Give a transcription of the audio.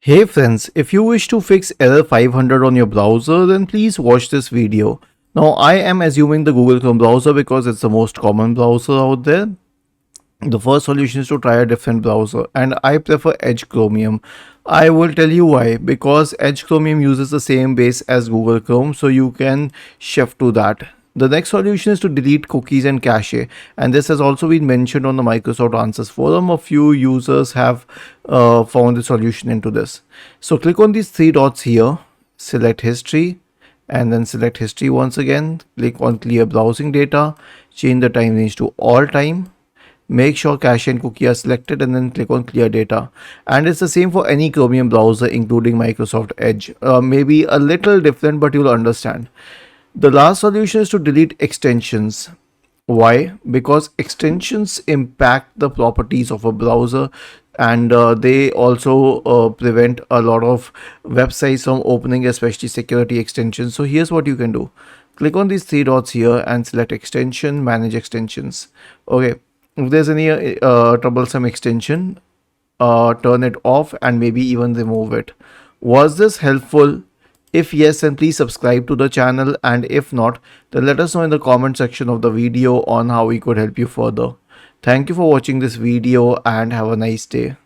Hey friends, if you wish to fix error 500 on your browser, then please watch this video. Now I am assuming the Google Chrome browser because it's the most common browser out there. The first solution is to try a different browser, and I prefer Edge Chromium. I will tell you why. Because Edge Chromium uses the same base as Google Chrome, so you can shift to that. The next solution is to delete cookies and cache, and this has also been mentioned on the Microsoft Answers forum. A few users have found the solution into this. So click on these three dots here, select history, and then select history once again. Click on clear browsing data, change the time range to all time. Make sure cache and cookie are selected and then click on clear data. And it's the same for any Chromium browser including Microsoft Edge. Maybe a little different, but you'll understand. The last solution is to delete extensions. Why? Because extensions impact the properties of a browser, and they also prevent a lot of websites from opening, especially security extensions. So here's what you can do. Click on these three dots here and select extension, manage extensions. Okay, if there's any troublesome extension, turn it off and maybe even remove it. Was this helpful? If yes, then please subscribe to the channel, and if not, then let us know in the comment section of the video on how we could help you further. Thank you for watching this video and have a nice day.